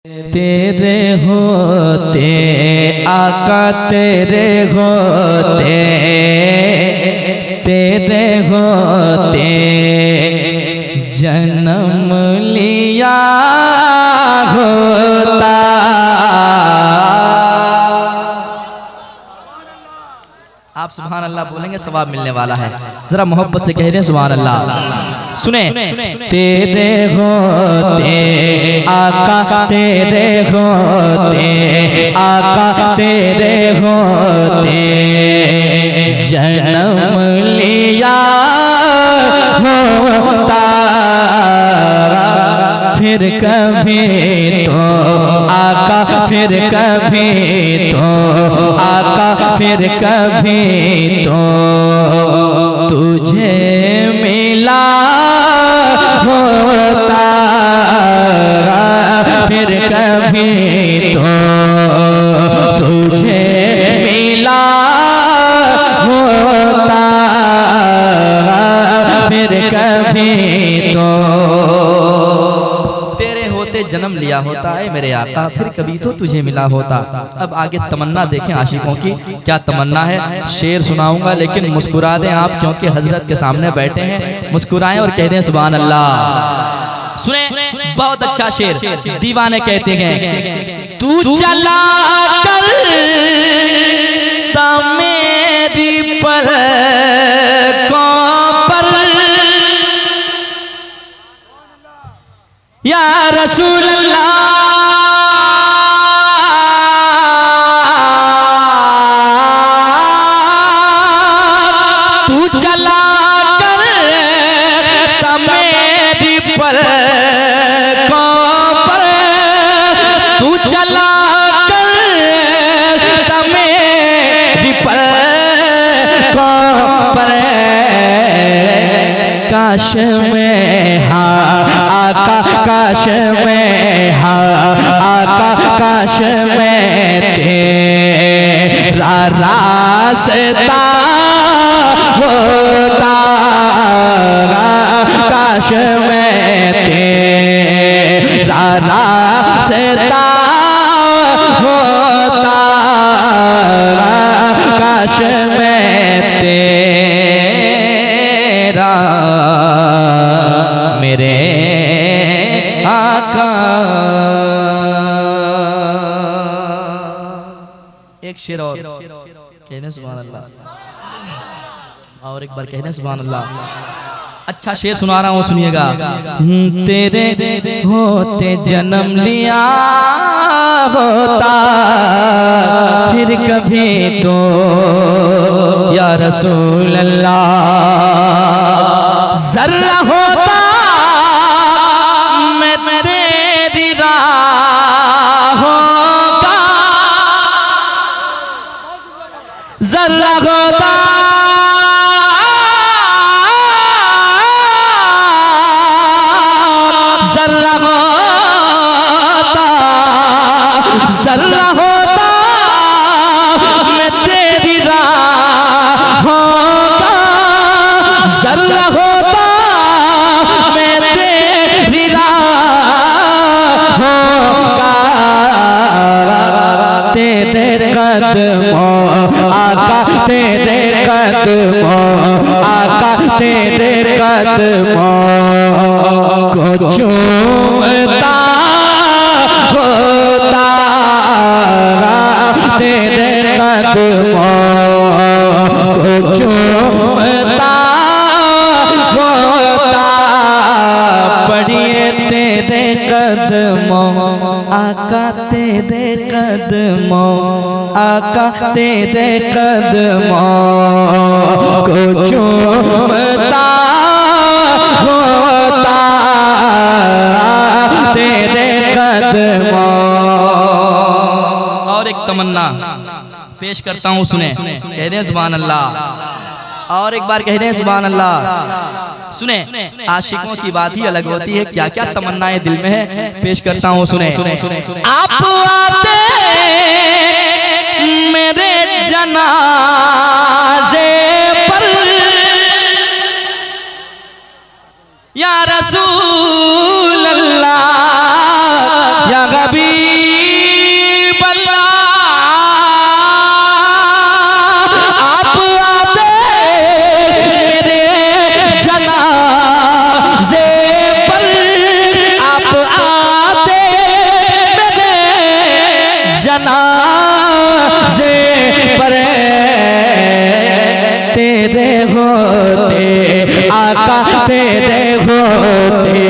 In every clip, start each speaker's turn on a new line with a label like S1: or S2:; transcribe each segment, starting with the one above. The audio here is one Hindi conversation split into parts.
S1: तेरे होते आका तेरे होते जन्म लिया होता। आप सुभान अल्लाह बोलेंगे सवाब मिलने वाला है। जरा मोहब्बत से कह दें सुभान अल्लाह। सुने, तेरे होते आका तेरे होते आका तेरे होते जन्म लिया होता। फिर कभी तो आका फिर कभी तो आका फिर कभी तो तुझे मिला होता। फिर कभी तो तुझे मिला होता। फिर कभी तो तेरे होते जन्म लिया होता है मेरे आका, फिर कभी तो तुझे मिला होता। अब आगे तमन्ना देखें आशिकों की क्या तमन्ना है। शेर सुनाऊंगा लेकिन मुस्कुरा दें आप, क्योंकि हजरत के सामने बैठे हैं। मुस्कुराएं और कह दें सुभान अल्लाह। सुने, बहुत अच्छा शेर। दीवाने कहते हैं तू चला कर मेरी पलकों पर या रसूल अल्लाह। तू चला कर मेरी पलकों पर, तू चला कर मेरी पलकों पर। काश में आका काश में आका काश में तेरा रास्ता होता। काश में तेरा रास्ता होता। काश में तेरा मेरे आका। एक शेर और कहने सुभान अल्लाह, और एक बार कहने सुभान अल्लाह। अच्छा शेर सुना रहा हूँ, सुनिएगा। तेरे होते जन्म लिया होता, फिर कभी तो या रसूल अल्लाह जर्रा होता मैं तेरी राहों का, जर्रा होता जर्रा होता जर्रा होता मैं तेरी राहों का, जर्रा होता मैं तेरी राहों का। तेरे कदमों आका तेरे कदमों आका तेरे कदमों को चूमता होता। तेरे कदमों को चूमता होता। पढ़िए तेरे कदमों आका तेरे कदमों आका तेरे कदमों को चूमता होता। तेरे कदमों। और एक तमन्ना पेश करता हूँ, सुने, कह दें सुभान अल्लाह। और एक बार कह दें सुभान अल्लाह। सुने, आशिकों की बात ही अलग होती है, क्या क्या तमन्नाएं दिल में है। पेश करता हूँ, सुने। आप आते मेरे जनाजे पर या रसूल अल्लाह या गबी जनाजे पर तेरे होते आका, तेरे होते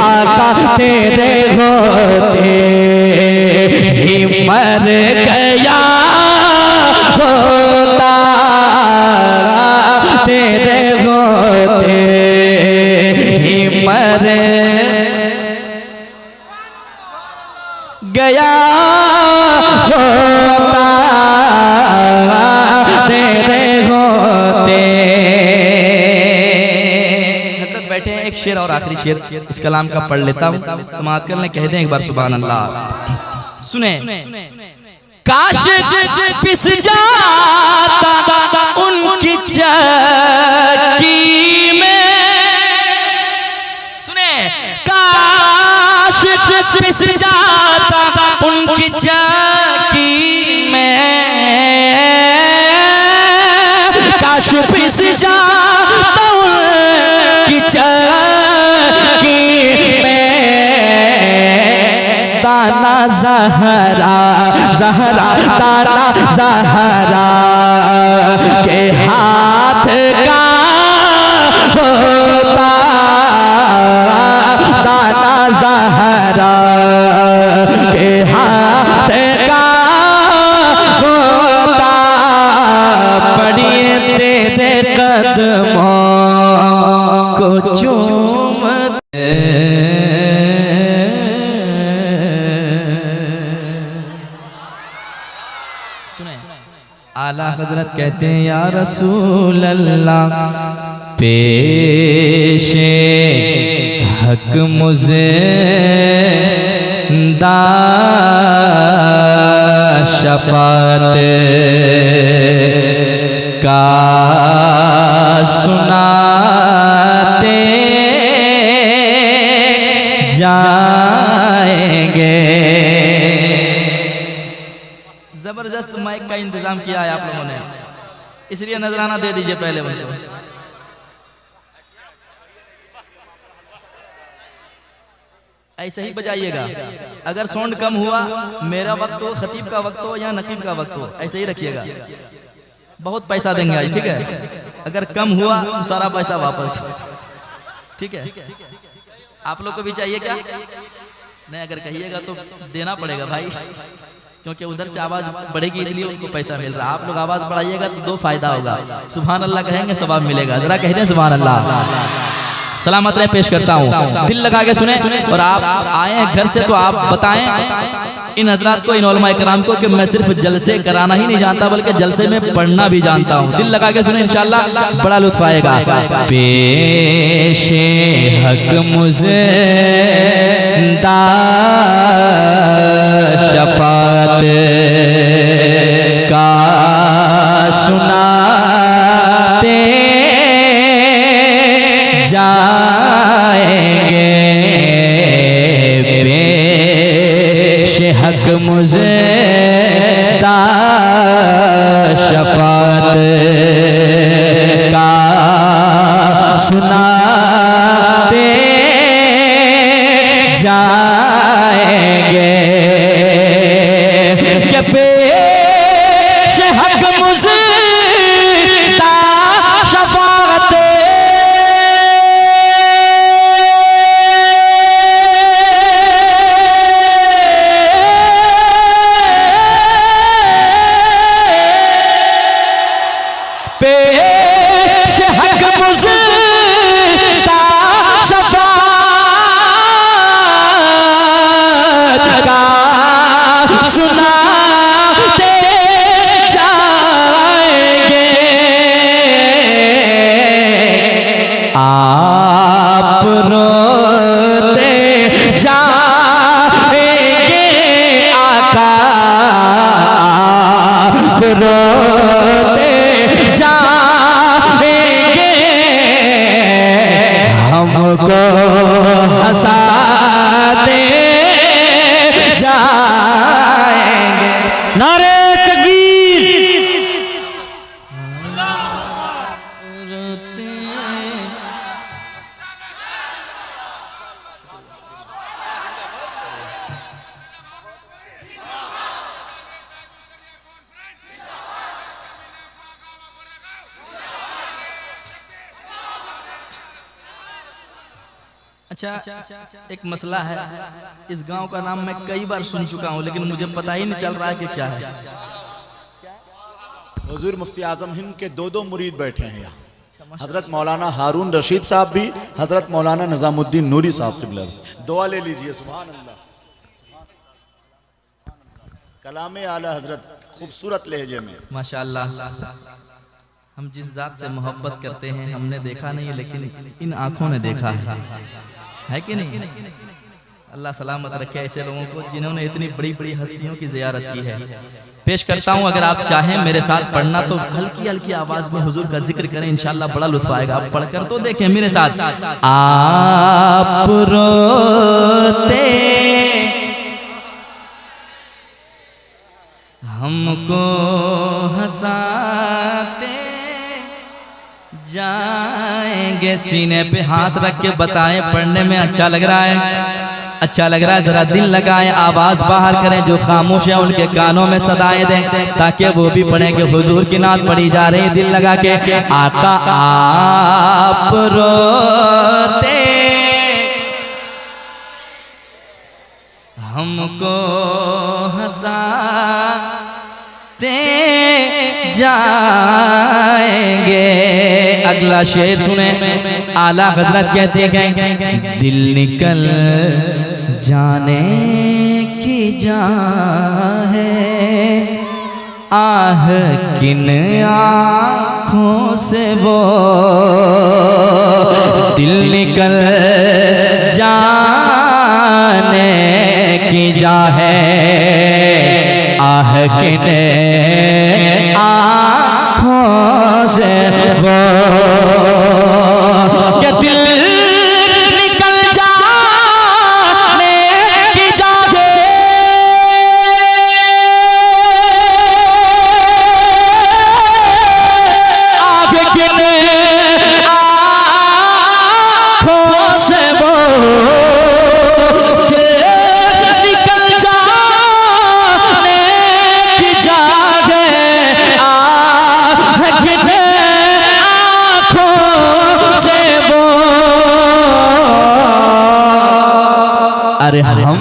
S1: आका, तेरे होते ही मर गया होता, तेरे होते ही मर गया होता, तेरे होते। हज़रत बैठे हैं, एक शेर और आखिरी शेर इस कलाम का पढ़ लेता हूँ, समाअत कर लें, कह दें एक बार सुभान अल्लाह। सुने, काश पिस जाता उनकी चक्की में, सुने, काश पिस जाता उनकी चक्की में, काश पिस जाता उनकी चक्की में, दाना ज़हरा ज़हरा दाना ज़हरा के हाथ का होता, दाना ज़हरा के हाथ का होता, पड़िए तेरे कदमों को चूमते। आला हजरत कहते हैं या रसूल अल्लाह, पेशे हक मुझे दा शफात का सुनाते जाएंगे। जबरदस्त माइक का इंतजाम किया है आप लोगों ने, इसलिए नजराना दे दीजिए पहले मुझे। ऐसे ही बजाइएगा, अगर साउंड कम हुआ, मेरा वक्त हो, खतीब का वक्त हो या नकीब का वक्त हो, ऐसे ही रखिएगा, बहुत पैसा देंगे आज, ठीक है। अगर कम हुआ तो सारा पैसा वापस, ठीक है। आप लोग को भी चाहिए क्या? नहीं, अगर कहिएगा तो देना पड़ेगा भाई, क्योंकि उधर से आवाज बढ़ेगी इसलिए उनको पैसा मिल रहा है। आप लोग आवाज बढ़ाइएगा तो दो फायदा होगा, सुभान अल्लाह कहेंगे सवाब मिलेगा, जरा कह दें सुभान अल्लाह। सलामत रहे, पेश करता हूँ, दिल लगा के सुने, और आप आए हैं घर से तो आप बताएं इन हजरात को, इन उलमा इकराम को कि मैं सिर्फ जलसे कराना ही नहीं जानता बल्कि जलसे में पढ़ना भी जानता हूँ। दिल लगा के सुने, इंशाअल्लाह बड़ा लुत्फ आएगा। पेशे हक मुझे दा शफात का सुनाते जाएंगे, पेशे हक मुझे दा शफात का सुनाते जाएंगे, कि पेशे हक मुझे दा शफात पेश हक मुझे अच्छा, एक मसला है, इस गांव का नाम मैं कई बार सुन चुका हूं लेकिन मुझे पता ही नहीं चल रहा है कि क्या है।
S2: हुजूर मुफ्ती आजम हिंद के दो मुरीद बैठे हैं यहाँ, हजरत मौलाना हारून रशीद साहब भी, हजरत मौलाना निजामुद्दीन नूरी साहब क़िबला। दुआ ले लीजिए। सुभान अल्लाह। कलामे आला हजरत खूबसूरत लहजे में
S1: माशाअल्लाह। हम जिस जात से मोहब्बत करते हैं हमने देखा नहीं लेकिन इन आंखों ने देखा है कि नहीं। अल्लाह सलामत रखे ऐसे लोगों को जिन्होंने इतनी बड़ी बड़ी हस्तियों की ज़ियारत की है। पेश करता हूँ, अगर आप चाहें मेरे साथ पढ़ना तो हल्की हल्की आवाज में हुजूर का जिक्र करें, इंशाअल्लाह बड़ा लुत्फ आएगा। आप पढ़कर तो देखें मेरे साथ। आप रोते हमको हंसाते जाएंगे। सीने पे हाथ रख के बताएं, पढ़ने में अच्छा लग रहा है? अच्छा लग रहा है? जरा दिल लगाएं, आवाज बाहर करें। जो खामोश है उनके कानों में सदाएं दें ताकि वो भी पढ़ें कि हुजूर की नात पढ़ी जा रही है। दिल लगा के आका आप रोते हमको हंसाते जाएंगे। अगला शेर सुने, आला हजरत कहते हैं दिल निकल जाने की जान है, आह किन आँखों से वो दिल निकल जाने की जा है, आह किन आँखों से वो क्या दिल निकल जाने की जागे, आह किन आँखों से वो अरे हम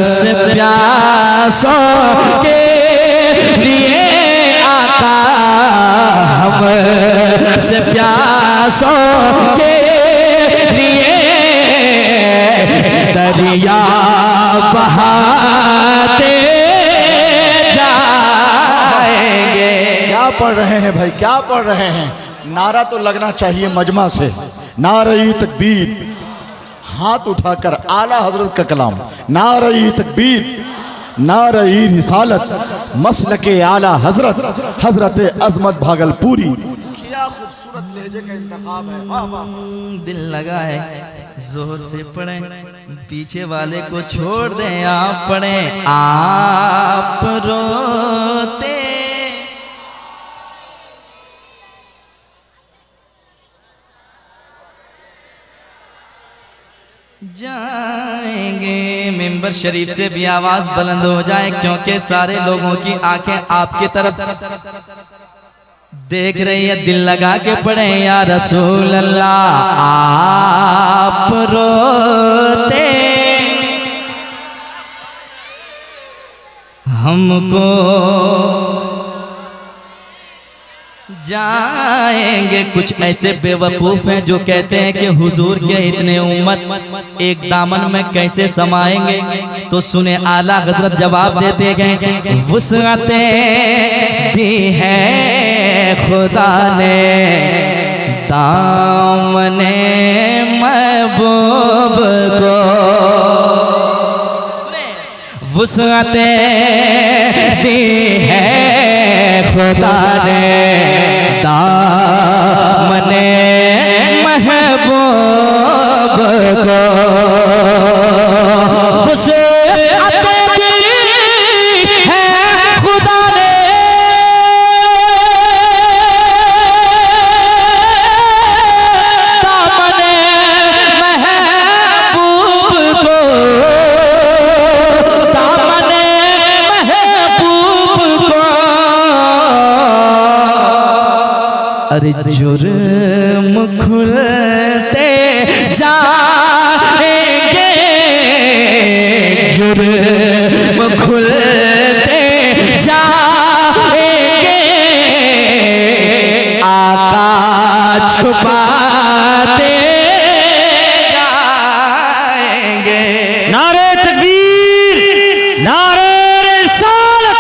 S1: से प्यासों के लिए आका, हम से प्यासों के लिए दरिया बहाते जाएंगे।
S2: क्या पढ़ रहे हैं भाई, क्या पढ़ रहे हैं? नारा तो लगना चाहिए मजमा से, नारे तकबीर। हाथ उठाकर आला हजरत का कलाम, नारे तकबीर, नारे रिसालत, मसलके आला हजरत, हजरत अजमत भागलपुरी। क्या खूबसूरत लहजे का इंतखाब है। वाह वाह।
S1: दिल लगाए, जोर से पढ़ें, पीछे वाले को छोड़ दें, आप पढ़ें। आप रोते जाएंगे। मिंबर शरीफ से भी आवाज बुलंद हो जाए क्योंकि सारे लोगों की आंखें आपकी तरफ देख रही है। दिल लगा के पढ़े या रसूल अल्लाह। आप रोते हमको जाएंगे। कुछ ऐसे बेवकूफ हैं जो कहते हैं कि हुजूर के इतने उम्मत एक दामन में कैसे समाएंगे। तो सुने, आला हजरत जवाब देते गए, वुसअते दी है खुदा ने दामने महबूब को, वुसअते दी है खुदा ने दामने महबूब को, वुसअते दी है खुदा ने दामने महबूब को, दामने महबूब को। अरे जुर्म खुलते जा वो खुलते जाएंगे, आका छुपाते जाएंगे।
S3: नारे तकबीर, नारे रिसालत,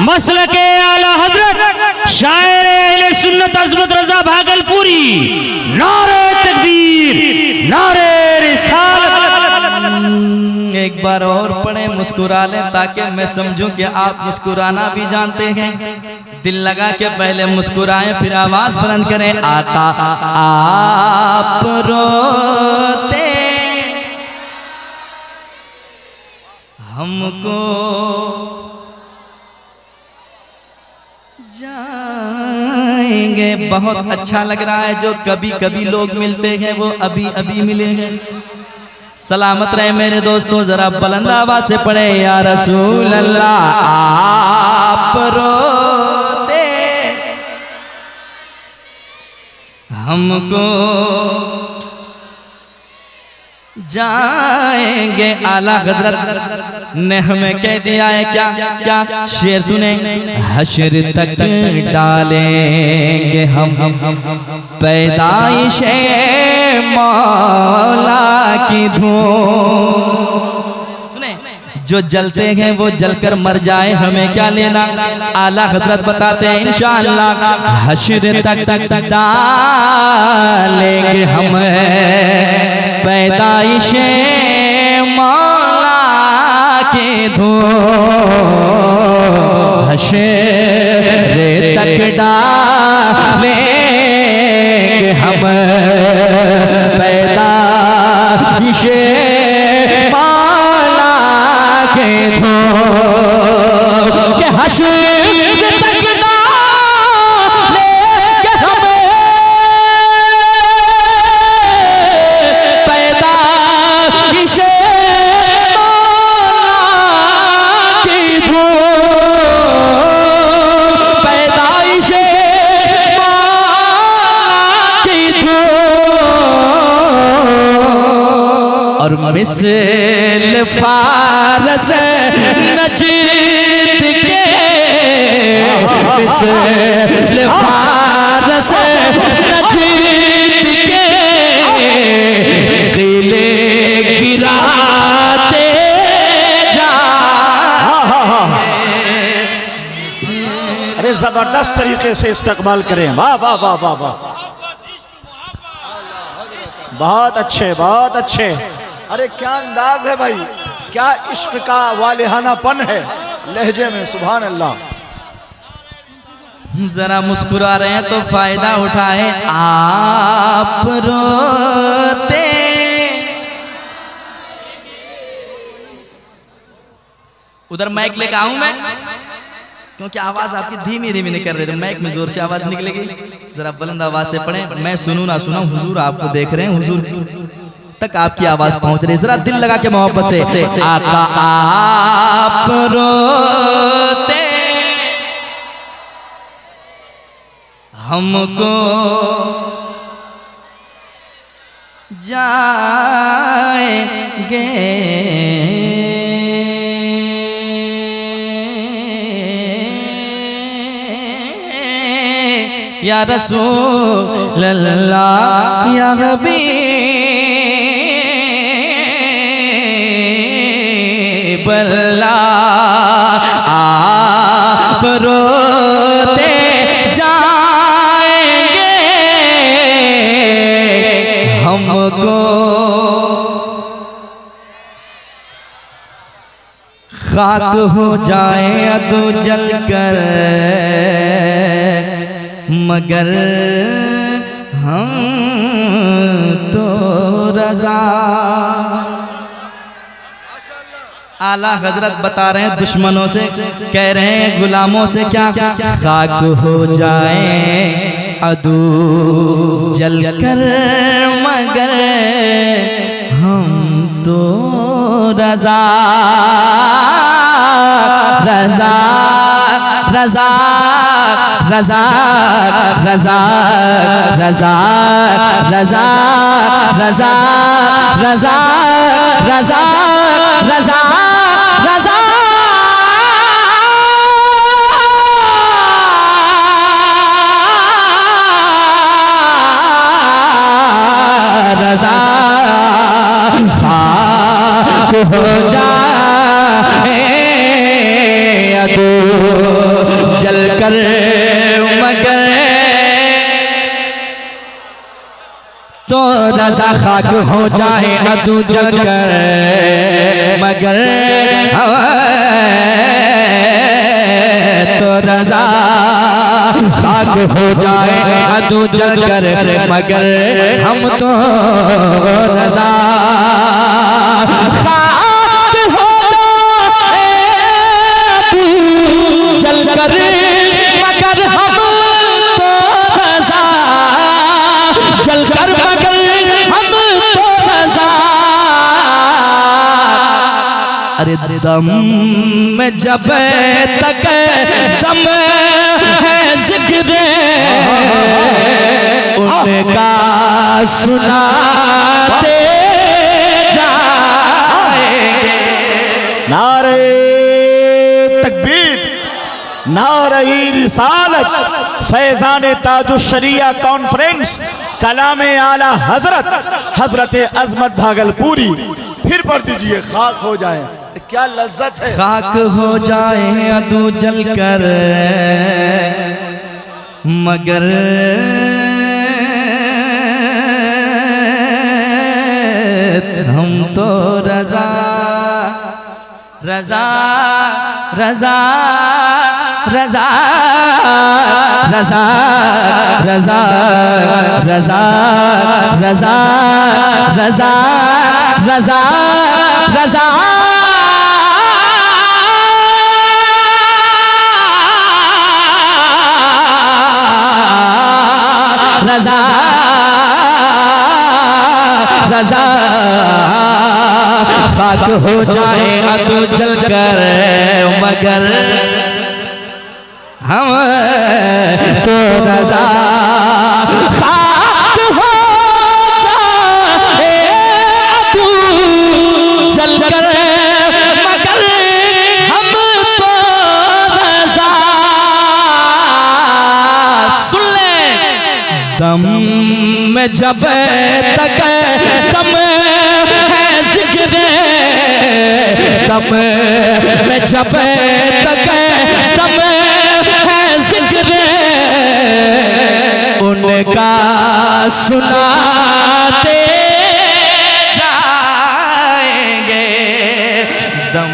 S3: मसलके आला हजरत शायर अहले सुन्नत अज़मत रज़ा भागलपुरी। नारे तकबीर, नारे रिसालत।
S1: एक बार और पढ़े, मुस्कुरा लें ताकि मैं समझूं कि आप मुस्कुराना भी जानते हैं। दिल लगा के पहले मुस्कुराएं, फिर आवाज बुलंद करें। आका आप रोते हमको जाएंगे। बहुत अच्छा लग रहा है। जो कभी कभी लोग मिलते हैं वो अभी अभी मिले हैं। सलामत रहे मेरे दोस्तों। जरा बुलंद आवाज से पढ़े, या रसूल अल्लाह आप रोते हमको जाएंगे। आला हजरत ने हमें कह दिया है क्या क्या? शेर सुने। हश्र तक डालेंगे हम पैदाइश मौला की धूम। सुने, जो जलते हैं वो जलकर मर जाए, हमें क्या लेना? आला हजरत बताते हैं इंशाअल्लाह हश्र तक डालेंगे हम पैदाइश मौला के धूम। हश्र तक डालेंगे हम पैदाइश मौला के धूम। के हश्र तक डालेंगे हम पैदाइश मौला की धूम। पैदाइश मौला की धूम। और मिसल फारस नजीद के, मिसल फारस नजीद के किले गिराते जा।
S2: अरे जबरदस्त तरीके से इस्तकबाल करें। वाह वाह वाह वाह वाह, बहुत अच्छे बहुत अच्छे। अरे क्या अंदाज है भाई, क्या इश्क का वालिहानापन है लहजे में। सुभान अल्लाह।
S1: जरा मुस्कुरा रहे हैं तो फायदा उठाए। आप रोते उधर माइक लेकर आऊं मैं, क्योंकि आवाज आपकी धीमी धीमी निकल रही थी। माइक में जोर से आवाज निकलेगी। जरा बुलंद आवाज से पढ़ें। मैं सुनूं ना सुनूं, हुजूर आपको देख रहे हैं, हुजूर तक आपकी आवाज पहुंच रही है। जरा दिल लगा के मोहब्बत से। आका आप रोते हमको जाएंगे। या रसूल अल्लाह या हबीब अल्लाह आप रोते जाएंगे हमको खाक हो जाए तो जल कर, मगर हम तो रज़ा। आला हजरत बता रहे हैं दुश्मनों से, कह रहे हैं गुलामों से क्या? खाक हो जाए अदू जल कर, मगर हम तो रज़ा रज़ा रज़ा रज़ा रज़ा रज़ा रज़ा रज़ा रज़ा रज़ा रज़ा रज़ा
S3: हो जाए अदू जल कर मगर तो रजा खाक हो जाए अदू जल कर मगर तो रजा खाक हो जाए अदू जल कर मगर हम तो रजा खाक हो जाए अदू जल कर मगर हम तो रजा जल कर मगर हम तो रजा। अरे दम में जब तक दम है जिक्र उनका सुनाते जाएंगे।
S2: नारे तकबीर, नारे रिसालत, फैजान ताजुश शरिया कॉन्फ्रेंस, कलामे आला हजरत हजरत अजमत भागलपुरी। फिर पढ़ दीजिए, खाक हो जाए। क्या लज्जत है।
S1: खाक हो जाए अदू जल कर मगर हम तो रजा रजा रजा रजा रजा रजा रजा रजा रजा रजा रजा रजा रजा खाक हो जाए अदू जल कर मगर हम तो रजा खाक हो जाए अदू जल कर मगर हम तो रजा। सुन ले, दम में जब तक दम है जिक्र दम में जब तक दम है जिक्र उनका सुनाते जाएंगे। दम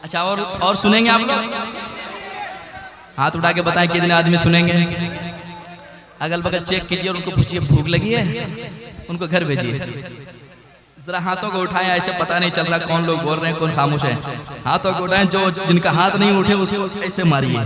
S1: अच्छा, और सुनेंगे आप लोग? हाथ उठा के बताएं कितने आदमी सुनेंगे। अगल बगल चेक कीजिए और उनको पूछिए भूख लगी है, उनको घर भेजिए। जरा हाथों को उठाएं, ऐसे पता नहीं चल रहा कौन लोग बोल रहे हैं कौन खामोश है। हाथों को उठाएं, जो जिनका हाथ नहीं उठे उसको ऐसे मारिए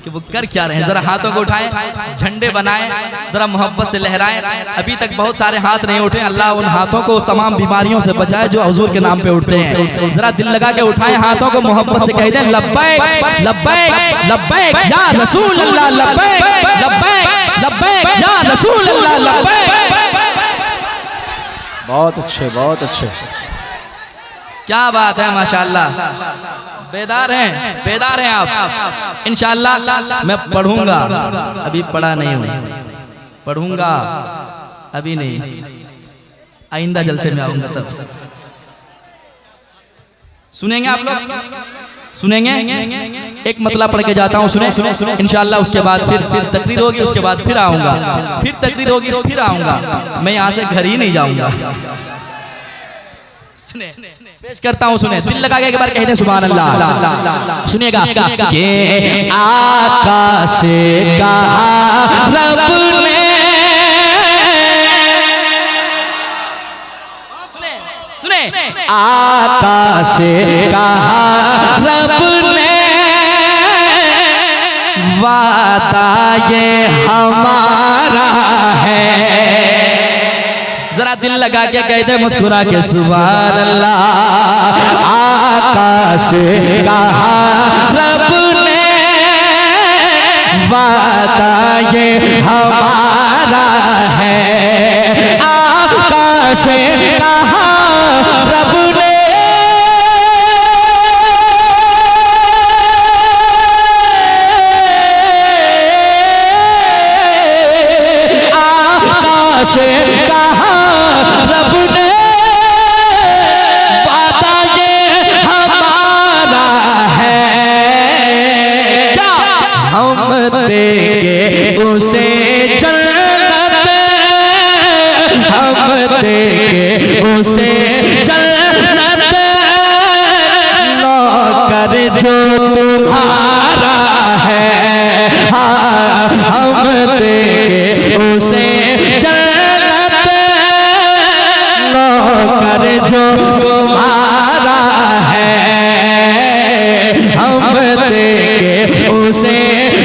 S1: कि वो कर क्या रहे हैं। जरा हाथों को उठाएं, झंडे बनाएं, जरा मोहब्बत से लहराएं। अभी तक बहुत सारे हाथ नहीं उठे, अल्लाह उन हाथों को उस तमाम बीमारियों से बचाए जो हुजूर के नाम पे उठते हैं। जरा दिल लगा के उठाएं हाथों को, मोहब्बत से कह दें लब्बैक लब्बैक लब्बैक या रसूल अल्लाह, लब्बैक लब्बैक लब्बैक या रसूल अल्लाह, लब्बैक।
S2: बहुत अच्छे, बहुत अच्छे।
S1: क्या बात है, माशाअल्लाह। बेदार हैं आप। इंशाअल्लाह मैं पढ़ूंगा, अभी पढ़ा नहीं हूँ, पढ़ूंगा अभी नहीं, आइंदा जलसे में आऊंगा तब। सुनेंगे आप लोग? सुनेंगे? एक मतला पढ़ के जाता हूँ, सुने इंशाअल्लाह। उसके बाद फिर तकरीर होगी, उसके बाद फिर आऊंगा, फिर तकरीर होगी, फिर आऊंगा। मैं यहाँ से घर ही नहीं जाऊंगा। पेश करता हूँ, सुने, दिल लगा के एक बार कह दे सुभान अल्लाह। सुनिएगा के आका से कहा रब ने, सुने आका से कहा रब ने, वादा ये हमारा है। जरा दिल लगा के कहते मुस्कुरा के सुभान अल्लाह।
S3: आका से कहा रब ने वादा ये हमारा है, आका से कहा रब ने से कहा रब ने वादा ये हमारा है, क्या हम देंगे उसे जन्नत, हम देंगे उसे जन्नत, नौकर जो तुम्हारा है, हाँ हम देंगे उसे जन्नत, नौकर जो तुम्हारा है, हम देंगे उसे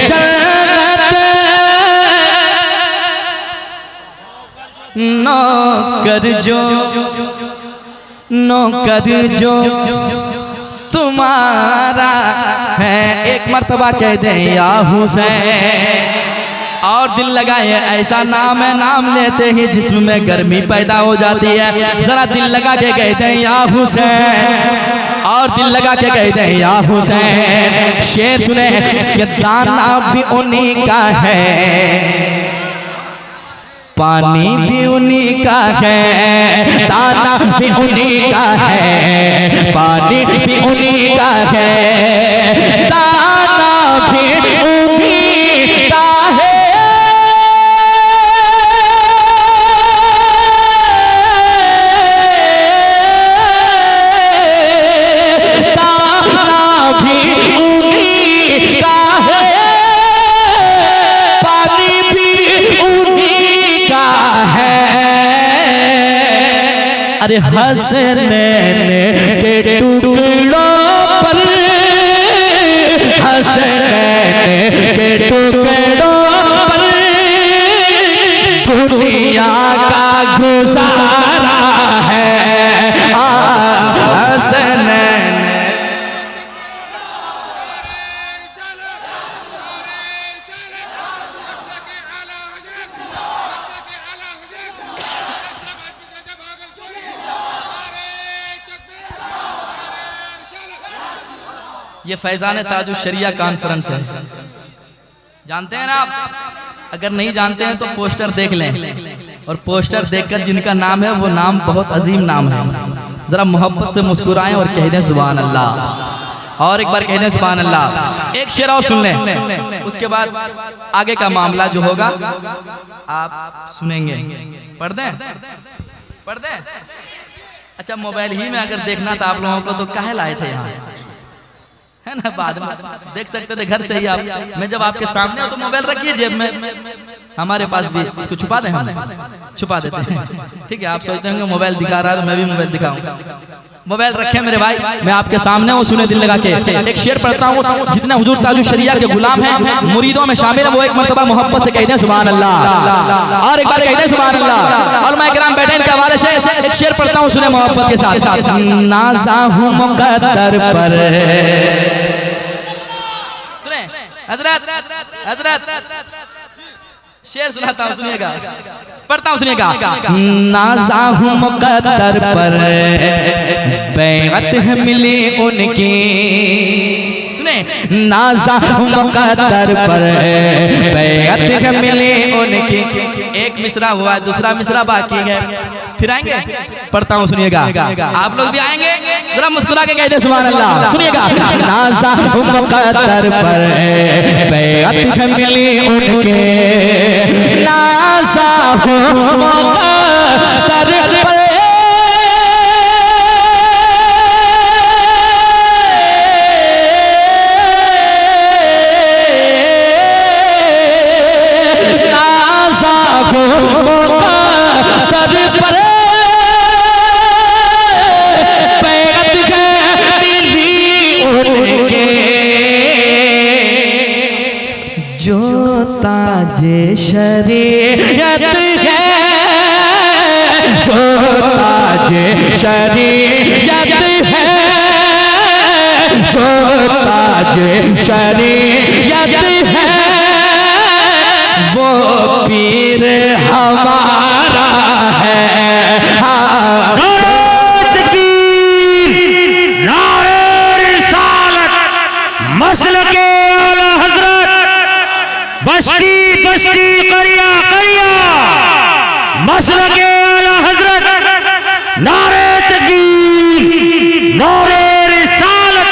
S3: जन्नत,
S1: नौकर जो तुम्हारा है। एक मर्तबा कह दें या हुसैन, और दिल लगाए ऐसा नाम है, नाम लेते ही जिस्म में गर्मी पैदा हो जाती है। जरा दिल लगा के कहते हैं या हुसैन, और दिल लगा के कहते हैं या हुसैन। शेर सुने कि दाना भी उन्हीं का है, पानी भी उन्हीं का है, दाना भी उन्हीं का है, पानी भी उन्हीं का है, दाना भी उन्हीं का है, दाना भी उन्हीं का है, पानी भी उन्हीं का है। अरे हसनैन के टुकड़ों पर, हसनैन के टुकड़ों पर दुनिया का गुजारा है, हसनैन। ये फैजान ताजुल शरिया कॉन्फ्रेंस है, जानते हैं ना आप? अगर नहीं जानते हैं तो पोस्टर देख लें, और पोस्टर देखकर जिनका नाम है वो नाम बहुत अजीम नाम है। जरा मोहब्बत से मुस्कुराएं और कह दें सुभान अल्लाह, और एक बार कह दें सुभान अल्लाह। एक शेर और सुन लें, उसके बाद आगे का मामला जो होगा आप सुनेंगे। पढ़ दें? पढ़ दें? अच्छा, मोबाइल ही में अगर देखना था आप लोगों को तो काहे लाए थे यहाँ, है ना? बाद में देख सकते थे घर से ही आप। मैं जब आपके सामने हो तो मोबाइल रखिए जेब में, हमारे पास भी इसको छुपा दें, हम छुपा देते हैं, ठीक है? आप सोचते होंगे मोबाइल दिखा रहा है तो मैं भी मोबाइल दिखाऊंगा। मोबाइल रखे मेरे भाई, मैं आपके सामने हूँ, सुने दिल लगा के। एक शेर पढ़ता हूँ, जितने हुजूर ताजुल शरिया के गुलाम हैं, मुरीदों में शामिल है, वो एक मर्तबा मोहब्बत से कह दें सुभान अल्लाह, और एक बार कह दें सुभान अल्लाह। और मैं किराम बैठे इनके हवाले से एक शेर पढ़ता हूँ, सुने मोहब्बत के साथ। नाज़ा हूँ मुक़द्दर पर, सुने हजरत, हजरत शेर सुनाता हूँ, सुनिएगा, पढ़ता हूँ, सुनिएगा। नाज़ा हूँ मुक़द्दर पर, बैअत है मिली उनकी, सुने, नाज़ा हूँ मुक़द्दर पर, बैअत है मिली उनकी। एक मिसरा हुआ, दूसरा मिसरा बाकी है, फिर आएंगे, पढ़ता हूँ, सुनिएगा। आप लोग भी आएंगे, जरा मुस्कुरा के कह दे सुभान अल्लाह, सुनिएगा। नाज़ा हूँ मुक़द्दर पर, बैअत है मिली उनके, नाज़ा हूँ मुक़द्दर पर, नाज़ा हूँ मुक़द्दर पर, बैअत है मिली उनके, जो ताजे शरीयत है, जो ताजे शरीयत है,
S3: जो ताज शरीयत है वो पीर हमारा है।
S4: मसलके आला हजरत बस्ती बस्ती करिया करिया मसलके आला हजरत नारे तकबीर नारे रिसालत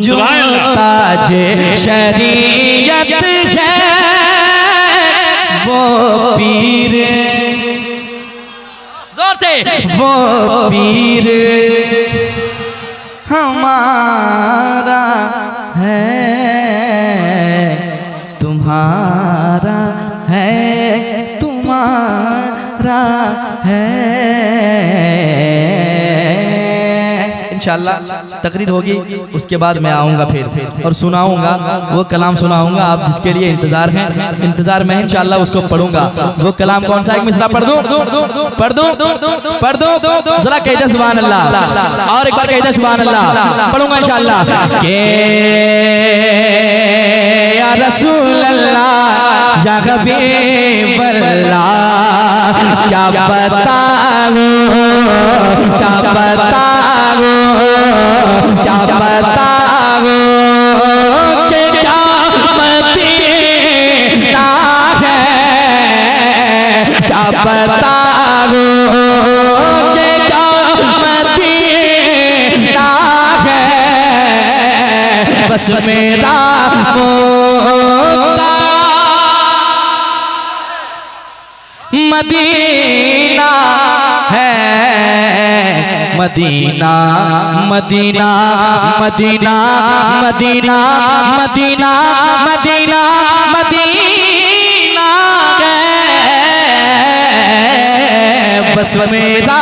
S3: जो ताज शरीयत है वो पीर,
S1: जोर से,
S3: वो पीर हमारा है, तुम्हारा है, तुम्हारा है।
S1: इंशाअल्लाह तकरीर होगी, उसके बाद मैं आऊँगा फिर और सुनाऊँगा वो कलाम सुनाऊँगा आप जिसके लिए इंतज़ार है। इंतज़ार में इंशाअल्लाह उसको पढ़ूंगा। वो कलाम कौन सा, एक मिसरा पढ़ दूँ पढ़ दूँ पढ़ दूँ, जरा कह दे सुभान अल्लाह, और एक बार कह दे सुभान अल्लाह। पढ़ूंगा इंशाअल्लाह।
S3: के या रसूल अल्लाह या हबीब अल्लाह, क्या बताऊं क्या बताऊं क्या बताऊं कि क्या मदीना है, क्या बताऊं कि क्या मदीना है। बस मेरा मोता मदीना है, Medina Medina Medina Medina Medina Medina Medina है। बस मेरा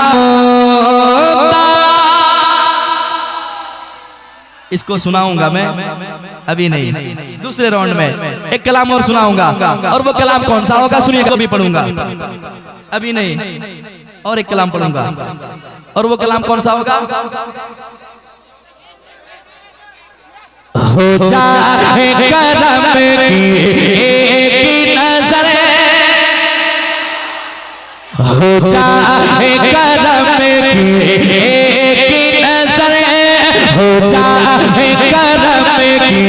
S3: मोता।
S1: इसको सुनाऊंगा मैं, अभी नहीं, दूसरे राउंड में एक कलाम और सुनाऊंगा। और वो कलाम कौन सा होगा सुनिए, कभी पढ़ूंगा, अभी नहीं, और एक कलाम पढ़ूंगा। और वो कलाम कौन सा होगा,
S3: हो जाए करम की एक नजर, हो जाए करम की एक नजर, हो जाए करम की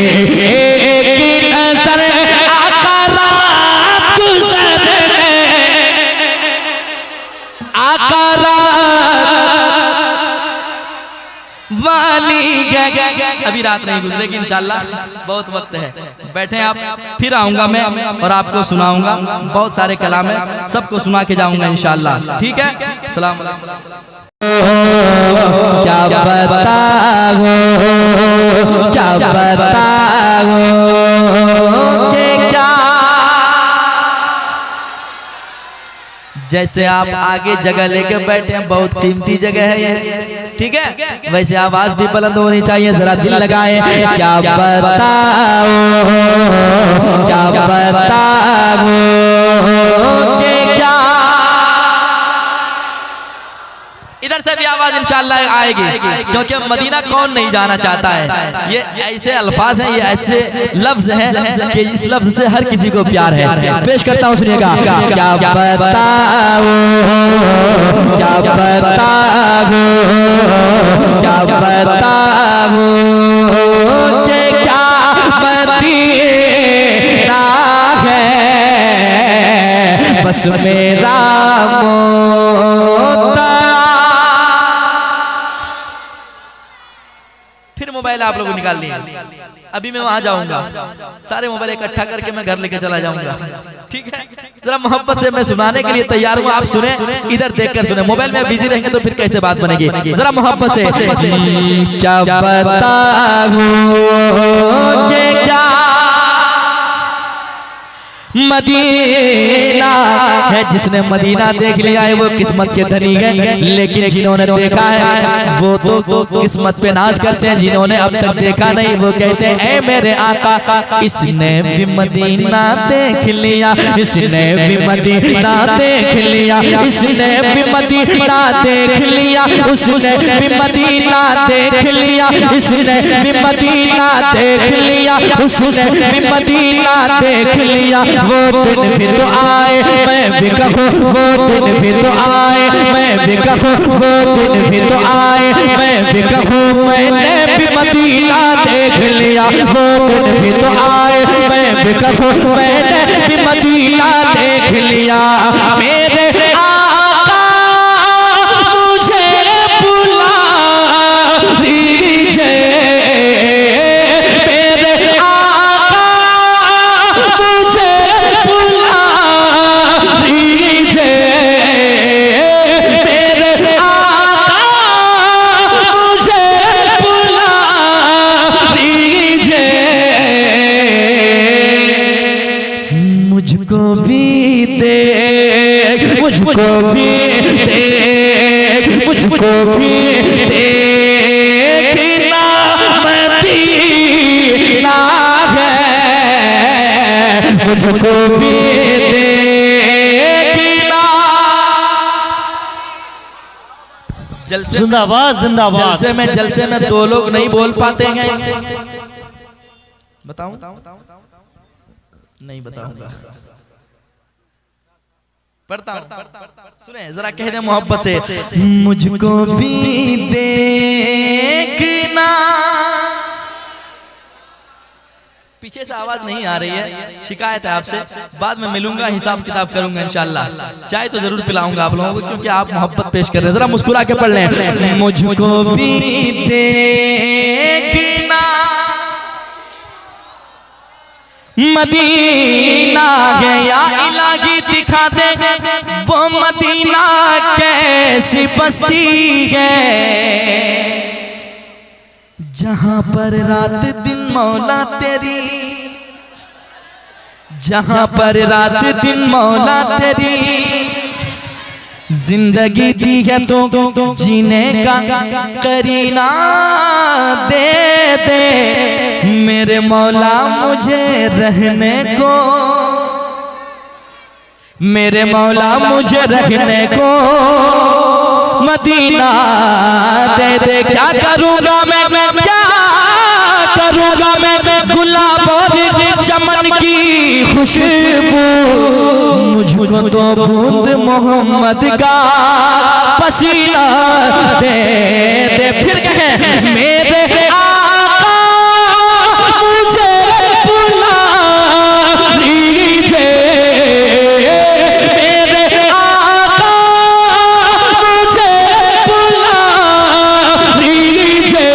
S3: एक नजर। आका रात गुज़रने, आका वाली
S1: अभी रात नहीं गुजरेगी इंशाअल्लाह, बहुत वक्त है। बैठे आप, फिर आऊंगा मैं और आपको सुनाऊंगा। बहुत सारे कलाम है, सबको सुना के जाऊंगा इंशाअल्लाह, ठीक है। सलाम।
S3: क्या बताऊं क्या बताऊं कि क्या।
S1: जैसे आप आगे जगह लेके बैठे हैं, बहुत कीमती जगह है ये, ठीक है। वैसे आवाज भी बुलंद होनी चाहिए, जरा दिल लगाए।
S3: क्या बताऊं क्या बताऊं कि क्या।
S1: इधर से भी आवाज इंशाअल्लाह आएगी, क्योंकि मदीना कौन नहीं जाना चाहता है। ये ऐसे अल्फाज हैं, ये ऐसे लफ्ज हैं कि इस लफ्ज से हर किसी को प्यार है। पेश करता हूँ, सुनिएगा।
S3: क्या बताऊं क्या बताऊं क्या बताऊं कि क्या मदीना है। बस मेरा मोता।
S1: फिर मोबाइल आप लोग निकाल लिए, अभी मैं वहां जाऊंगा, सारे मोबाइल इकट्ठा करके मैं घर लेके चला जाऊंगा, ठीक है। जरा मोहब्बत से मैं सुनाने के लिए तैयार हूँ, आप सुने, इधर देखकर सुने। मोबाइल में बिजी रहेंगे तो फिर कैसे बात बनेगी। जरा मोहब्बत से।
S3: क्या बताऊं कि क्या मदीना है। जिसने मदीना देख लिया है वो किस्मत के धनी है, लेकिन जिन्होंने देखा है वो तो किस्मत पे नाज करते हैं। जिन्होंने अब तक देखा नहीं वो कहते हैं ऐ मेरे आका, इसने भी मदीना देख लिया, इसने भी मदीना देख लिया, इसने भी मदीना देख लिया, उसने भी मदीना देख लिया, इसने भी मदीना देख लिया, उसने भी मदीना देख लिया। वो दिन भी तो आए मैं भी कहूँ, वो दिन भी तो आए मैं भी कहूँ, वो दिन भी तो आए मैं भी कहूँ, मैंने भी मदीना देख लिया। वो दिन भी तो आए मैं भी कहूँ, मैंने भी मदीना देख लिया। मेरे आका मुझे बुला लीजिए, मेरे आका मुझे बुला लीजिए, मेरे आका मुझे बुला लीजिए। मुझको भी देख, मुझको भी देख, मुझको भी देखना मदीना है, मुझको भी देखना।
S1: जलसे
S4: जिंदाबाद जिंदाबाद।
S1: जलसे में दो लोग नहीं बोल पाते हैं, बताऊं? नहीं बताऊंगा, पढ़ता हूं, सुने जरा कह दे मोहब्बत से। मुझको भी देखना, पीछे से आवाज नहीं आ रही है, शिकायत है आपसे। बाद में मिलूंगा, हिसाब किताब करूंगा इंशाल्लाह। चाय तो जरूर पिलाऊंगा आप लोगों को, क्योंकि आप मोहब्बत पेश कर रहे हैं। जरा मुस्कुरा के पढ़ लें। मुझको भी देखना मदीना है, या इलाही दिखा दे वो मदीना कैसी बस्ती है, जहां पर रात दिन मौला तेरी, जहां पर रात दिन मौला तेरी जिंदगी दी है तो जीने का करीना दे दे मेरे मौला मुझे रहने को, मेरे मौला मुझे रहने को मदीना दे दे। क्या करूँगा मैं, क्या करूँगा मैं, गुलाब और चमन की खुशबू, मुझको तो बूंद मोहम्मद का पसीना दे दे। फिर कहे मेरे आका मुझे बुला लीजिए, मेरे आका मुझे बुला लीजिए,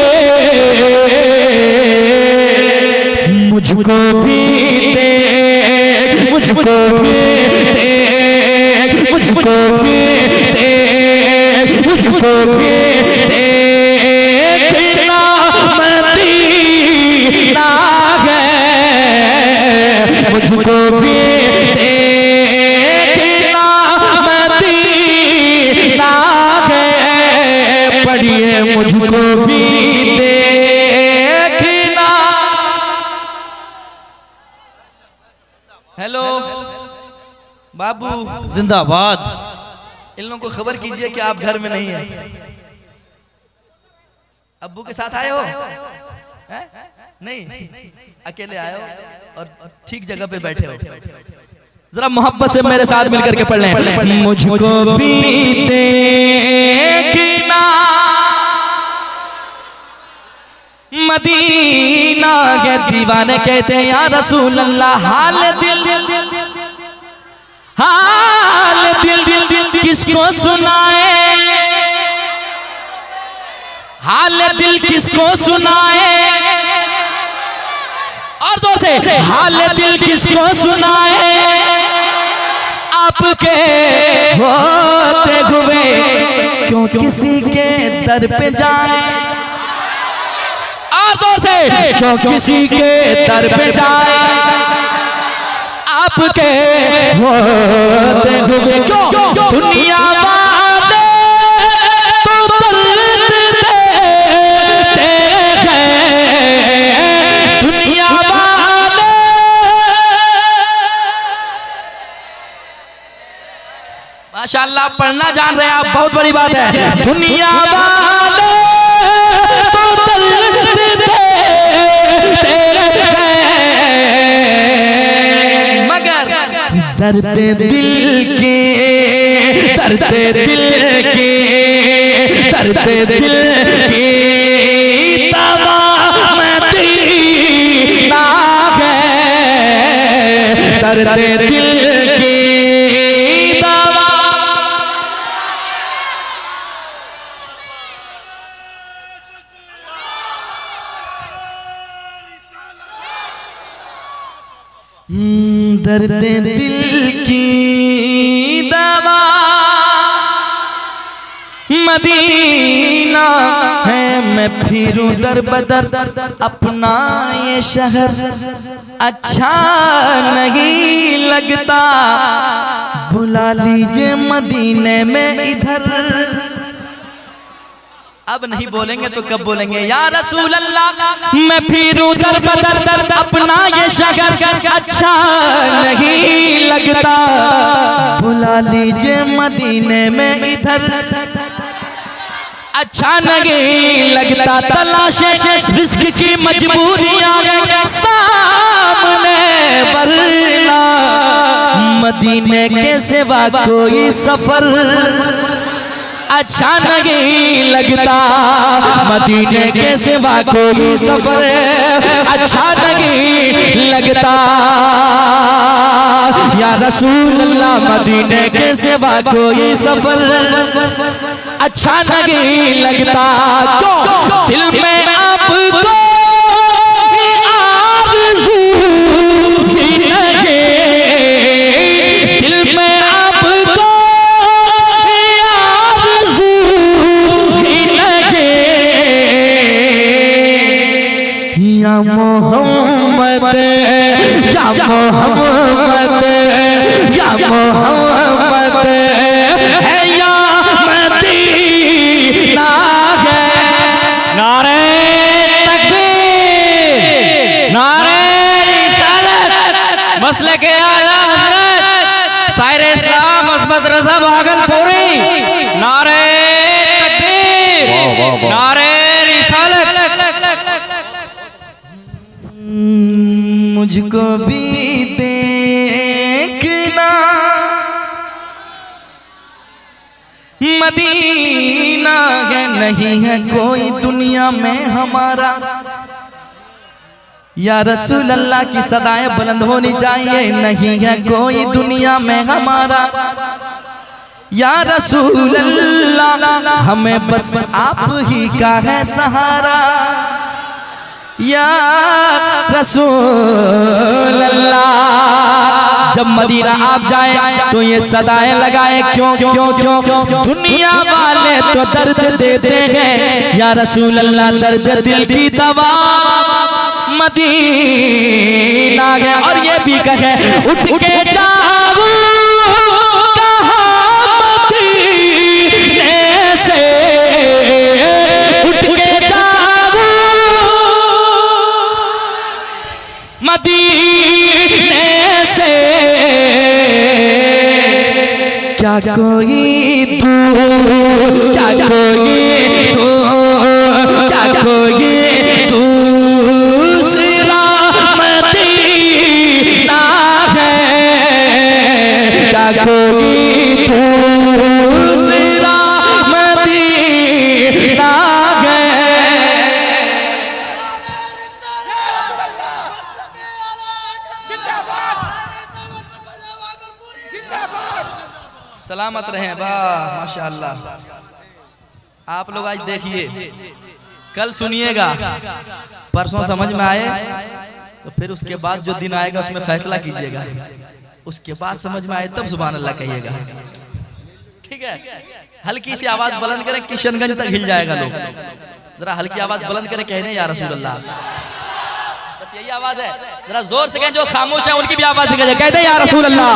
S1: मुझको भी देख, मुझको भी देख, मुझको भी देख, मुझको भी देखना मदीना है, मुझको भी देखना मदीना है। पढ़िए मुझको भी देखना। हेलो बाबू
S4: जिंदाबाद।
S1: इन लोगों को खबर कीजिए कि आप घर में नहीं हैं। अब्बू के साथ आए हो? हैं? नहीं, अकेले आए हो और ठीक जगह पे बैठे हो। जरा मोहब्बत से मेरे साथ मिलकर के पढ़ लें। मुझको भी देखना मदीना के दीवाने कहते हैं या रसूल अल्लाह, हाल दिल किसको सुनाए, हाल दिल किसको सुनाए, और जोर से हाल दिल किसको सुनाए, आपके होते हुए क्यों किसी के दर पे जाए, और जोर से क्यों किसी के दर पे जाए,
S3: आपके होते हुए क्यों दुनिया वाले तो दर्द देते हैं, दुनिया वाले। माशाअल्लाह पढ़ना जान रहे हैं आप, बहुत बड़ी बात है। दुनिया वाले तो दर्द देते हैं, मगर दर्द दिल के, दर्द दिल के, दर्द दिल के दवा मदीना है, दर्द दिल की दवा। दर्द दिल की दवा मदीना है। मैं फिरूं दर बदर अपना ये शहर अच्छा नहीं लगता, बुला लीजिए मदीने में इधर। अब नहीं बोलेंगे तो कब बोलेंगे? या रसूल अल्लाह मैं फिरूं दर बदर अपना ये शहर अच्छा नहीं लगता, बुला लीजिए मदीने में इधर। अच्छा नहीं लगता तलाशे रिस्क की मजबूरियां सामने, वरना मदीने के सिवा कोई सफर अच्छा नहीं लगता, मदीने के सिवा कोई सफर अच्छा नहीं लगता। या रसूल अल्लाह मदीने के सिवा कोई सफर अच्छा नहीं लगता। क्यों दिल में आपको आरज़ू ही लगे, दिल में आपको आरज़ू ही लगे। या मोहम्मद या मोहम्मद या मोहम्मद है या मदीना है। नारे तकबीर, नारे रिसालत, मसलके आला हज़रत शायर इस्लाम अज़मत रज़ा भागलपुरी। नारे तकबीर, नारे रिसालत। मुझको भी देखना मदीना है, नहीं है कोई दुनिया में हमारा। या रसूल अल्लाह की सदाएं बुलंद होनी चाहिए, नहीं है कोई दुनिया में हमारा। या रसूल अल्लाह हमें बस आप ही का है सहारा। या रसूल अल्लाह जब मदीना आप जाए तो ये सदाएं लगाए क्यों क्यों क्यों? दुनिया वाले तो दर्द देते हैं, या रसूल अल्लाह दर्द दिल की दवा मदीना है। और ये भी कहे उठ के जाओ कहाँ मदीने से, उठ के जाओ मदीने से। क्या कोई दूर, क्या कोई दूर, क्या कोई दूसरा मदीना है, क्या कोई दूसरा मदीना है। सलामत रहें बा, माशाअल्लाह। आप लोग आज देखिए, कल सुनिएगा, परसों समझ में आए तो फिर उसके बाद जो दिन आएगा उसमें फैसला कीजिएगा। उसके बाद समझ में आए तब सुभान अल्लाह कहिएगा, ठीक है? हल्की सी आवाज बुलंद करें, किशनगंज तक हिल जाएगा लोग। जरा हल्की आवाज बुलंद करें, कहने या रसूल अल्लाह। बस
S1: बस यही आवाज है, जरा जोर से कहें, जो खामोश है उनकी भी आवाज निकल जाए। कहते या रसूल अल्लाह,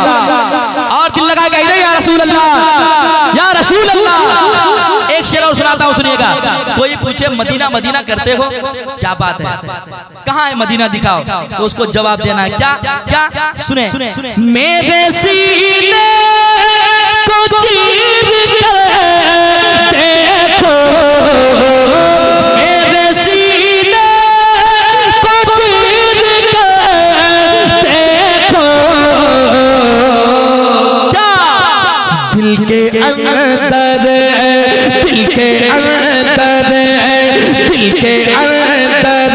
S1: और दिल लगा कहते या रसूल अल्लाह, या रसूल अल्लाह। एक शेर और सुनाता हूँ, सुनिएगा। कोई पूछे मदीना मदीना करते हो, क्या बात है, कहाँ है मदीना दिखाओ, तो उसको जवाब देना है क्या क्या, सुने,
S3: मेरे सीने को चीर कर देखो, मेरे सीने को चीर कर देखो, क्या दिल के अंदर, दिल के अंदर, दिल के अंदर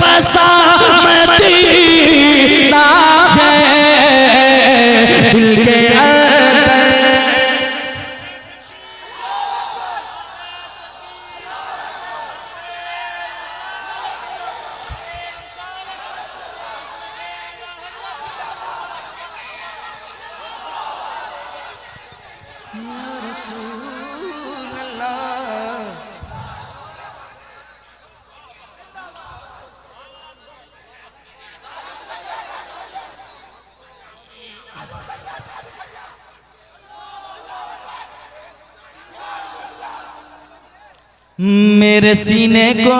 S3: बसा मदीना है, दिल के अंदर।
S1: मेरे सीने को,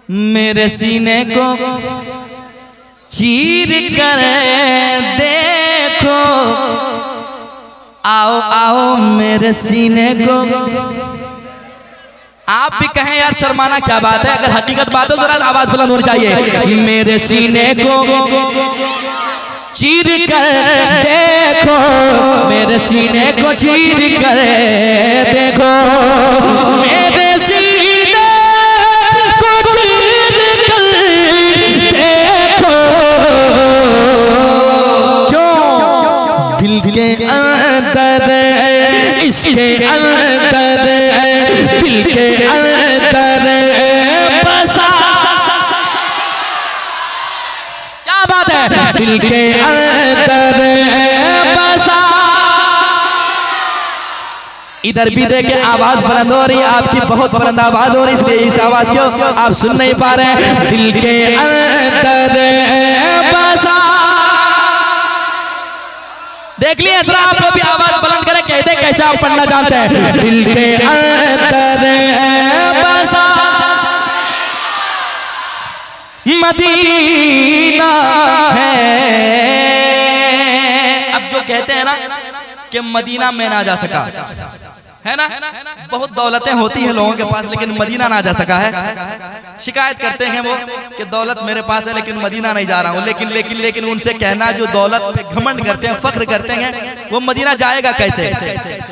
S1: मेरे सीने को चीर कर देखो, आओ आओ मेरे सीने को। आप भी कहें यार शर्माना क्या बात है, अगर हकीकत बात हो जरा आवाज बुलंद होनी चाहिए।
S3: मेरे सीने को चीर कर देखो, मेरे सीने को चीर कर देखो, मेरे सीने को चीर कर देखो, क्यों दिल के अंदर, इसके अंदर, दिल के अंदर बसा, क्या बात है, दिल के अंदर बसा। इधर भी देखे आवाज बुलंद हो रही है, आपकी बहुत बुलंद आवाज हो रही है, इसलिए इस आवाज को आप सुन नहीं पा रहे हैं। दिल के अंदर बसा, देख लिए जरा आप लोग भी आवाज बुलंद करें, कहते कैसे आप पढ़ना जानते हैं। दिल के अंदर बसा मदीना है।
S1: अब जो कहते हैं ना कि मदीना में ना जा सका, है ना, बहुत दौलतें होती हैं लोगों के पास लेकिन मदीना ना जा सका है, शिकायत करते हैं वो कि दौलत मेरे पास है लेकिन मदीना नहीं जा रहा हूँ। लेकिन लेकिन लेकिन उनसे कहना, जो दौलत पे घमंड करते हैं, फख्र करते हैं, वो मदीना जाएगा कैसे,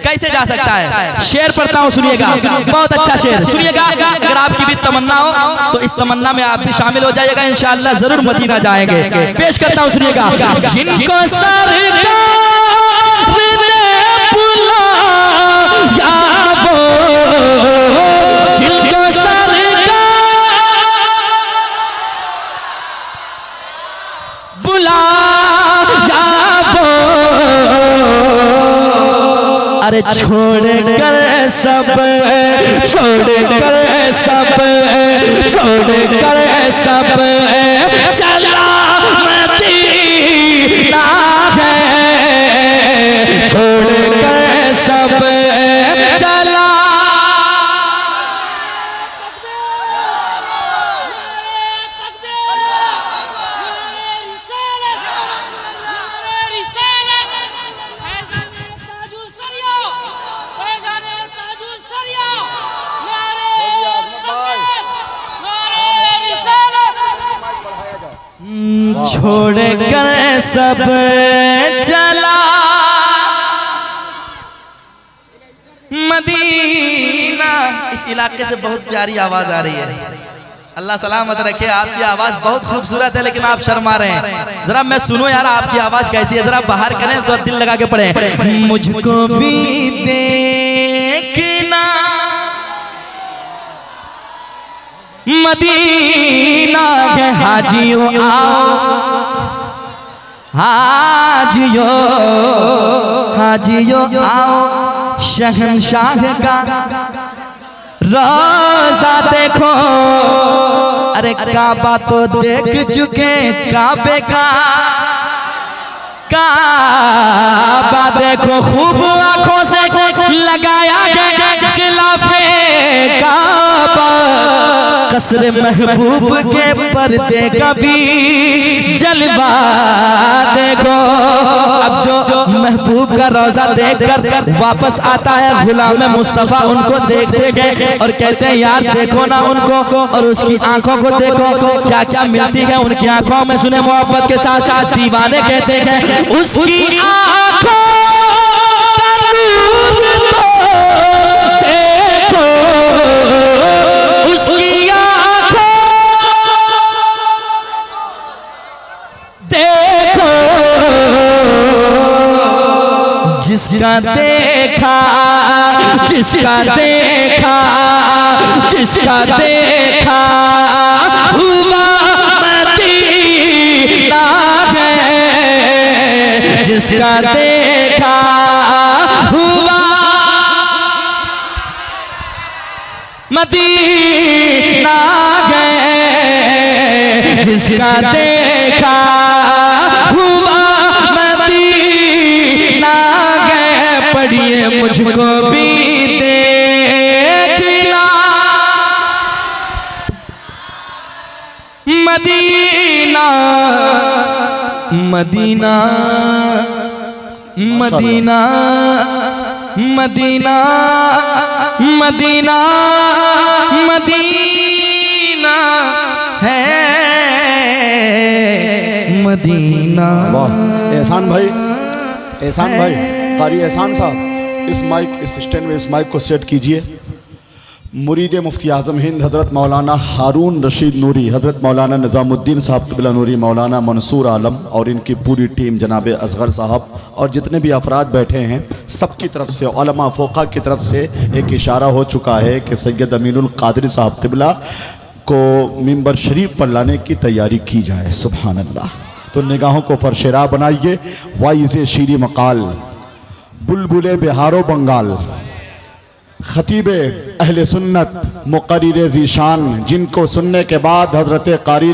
S1: कैसे जा सकता है। शेर पढ़ता हूँ, सुनिएगा, बहुत अच्छा शेर सुनिएगा। अगर आपकी भी तमन्ना हो तो इस तमन्ना में आप भी शामिल हो जाइएगा, इंशाअल्लाह जरूर मदीना जाएंगे। पेश करता हूँ, सुनिएगा।
S3: जिनको सरकार या वो, जिनको सरकार बुलाया वो, अरे छोड़ कर सब, छोड़ कर सब, छोड़ कर सब चला मदीना है, छोड़ कर सब चला।
S1: छोड़ कर सब चला मदीना। इस इलाके से बहुत प्यारी आवाज आ रही है, अल्लाह सलामत रखे। आपकी आवाज बहुत खूबसूरत है लेकिन आप शर्मा रहे हैं। जरा मैं सुनो यार, आपकी आवाज कैसी है, जरा बाहर करें, जरा दिल लगा के पढ़े। मुझको भी देखना
S3: मदीना के हाजियों आओ, हाजियों, हाजियों आओ, शहंशाह का रोजा देखो, अरे काबा तो देख चुके, काबे का काबा देखो खूब आंखों से लगाया गया खिलाफे काबा, कसरे महबूब के पर्दे कभी जलवा देखो। अब जो महबूब का रोजा देखकर वापस आता है गुलाम मुस्तफा, उनको देखते गए और कहते हैं यार देखो ना उनको, और उसकी आंखों को देखो क्या क्या मिलती है उनकी आंखों में, सुने मोहब्बत के साथ। दीवाने कहते हैं उसकी आंखों का नूर तो देखो, उसकी आंखों देखो, जिसका देखा जिसका देखा जिसका देखा हुआ मदीना है, जिसका देखा हुआ मदीना है, जिसका देखा हुआ मदीना है। पढ़िए मुझको भी देखना Medina Medina Medina Medina Medina Medina है मदीना।
S2: वाह एहसान भाई, एहसान भाई, कारी एहसान साहब इस माइक, इस स्टैंड में इस माइक को सेट कीजिए। मुरीद मुफ्ती आज़म हिंद हज़रत मौलाना हारून रशीद नूरी, हज़रत मौलाना निज़ामुद्दीन साहब क़िबला नूरी, मौलाना मंसूर आलम और इनकी पूरी टीम, जनाब असगर साहब और जितने भी अफराद बैठे हैं, सबकी तरफ से उलमा फ़ोक़ा की तरफ से एक इशारा हो चुका है कि सैयद अमीनुल क़ादरी साहब क़िबला को मिंबर शरीफ पर लाने की तैयारी की जाए। सुभान अल्लाह। तो निगाहों को फरशरा बनाइए। वाइज़े शीरी मकाल, बुलबुले बिहारो बंगाल, खतीबे अहले सुन्नत, मुक़र्रिर ज़ीशान, जिनको सुनने के बाद हज़रत क़ारी